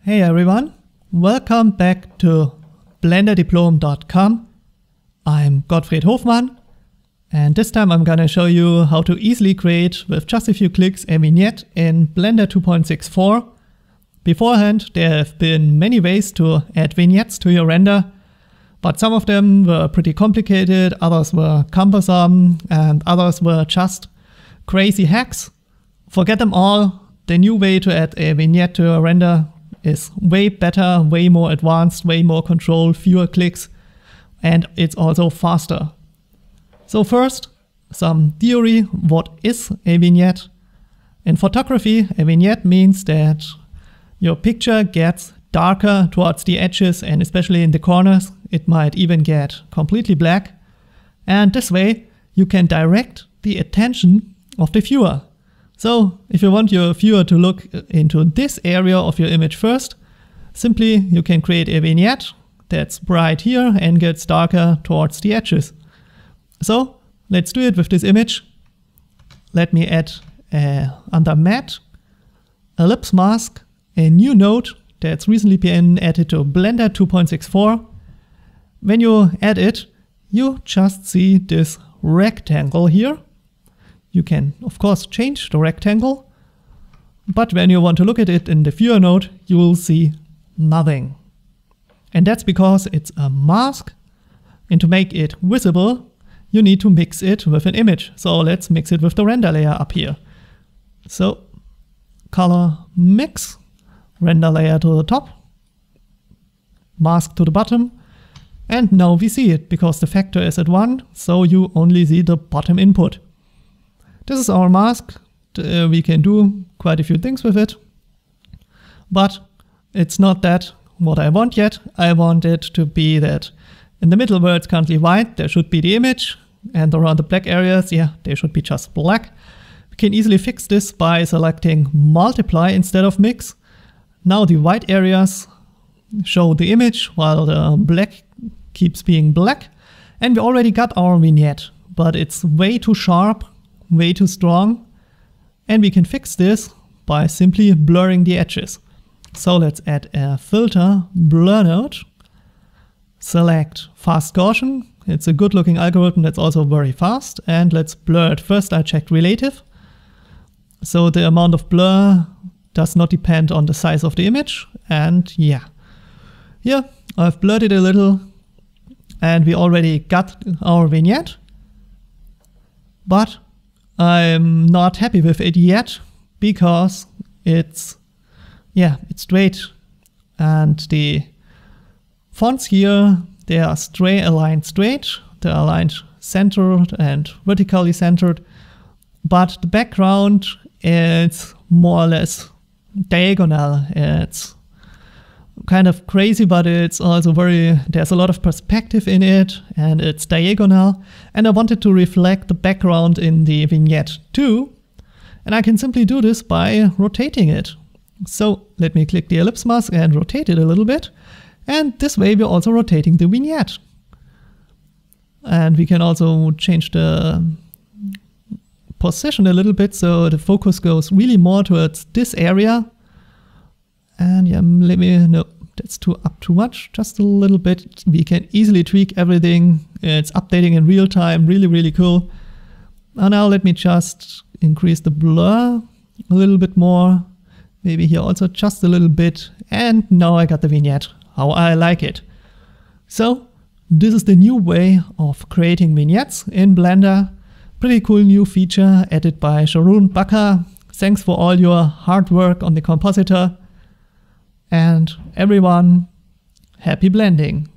Hey everyone, welcome back to BlenderDiplom.com. I'm Gottfried Hofmann, and this time I'm gonna show you how to easily create, with just a few clicks, a vignette in Blender 2.64. Beforehand, there have been many ways to add vignettes to your render, but some of them were pretty complicated, others were cumbersome, and others were just crazy hacks. Forget them all. The new way to add a vignette to your render is way better, way more advanced, way more control, fewer clicks, and it's also faster. So first, some theory. What is a vignette? In photography, a vignette means that your picture gets darker towards the edges, and especially in the corners, it might even get completely black. And this way, you can direct the attention of the viewer. So if you want your viewer to look into this area of your image first, simply you can create a vignette that's bright here and gets darker towards the edges. So let's do it with this image. Let me add under Matte, Ellipse Mask, a new node that's recently been added to Blender 2.64. When you add it, you just see this rectangle here. You can, of course, change the rectangle, but when you want to look at it in the viewer node, you will see nothing. And that's because it's a mask, and to make it visible, you need to mix it with an image. So let's mix it with the render layer up here. So, color mix, render layer to the top, mask to the bottom, and now we see it because the factor is at 1, so you only see the bottom input. This is our mask. We can do quite a few things with it, but it's not that what I want yet. I want it to be that in the middle where it's currently white, there should be the image, and around the black areas, yeah, they should be just black. We can easily fix this by selecting multiply instead of mix. Now the white areas show the image while the black keeps being black, and we already got our vignette, but it's way too sharp, way too strong, and we can fix this by simply blurring the edges. So let's add a filter, blur node, select fast Gaussian. It's a good looking algorithm that's also very fast, and let's blur it. First I checked relative, so the amount of blur does not depend on the size of the image, and yeah. Here I've blurred it a little, and we already got our vignette, but I'm not happy with it yet because it's straight, and the fonts here, they are aligned straight, they're aligned centered and vertically centered, but the background is more or less diagonal. It's kind of crazy, but it's also there's a lot of perspective in it, and it's diagonal, and I wanted to reflect the background in the vignette too, and I can simply do this by rotating it. So let me click the ellipse mask and rotate it a little bit, and this way we're also rotating the vignette. And we can also change the position a little bit so the focus goes really more towards this area. And yeah, no, that's up too much, just a little bit. We can easily tweak everything. It's updating in real time, really, really cool. And now let me just increase the blur a little bit more. Maybe here also just a little bit. And now I got the vignette, how I like it. So this is the new way of creating vignettes in Blender. Pretty cool new feature added by Sharon Bakker. Thanks for all your hard work on the compositor. And everyone, happy blending!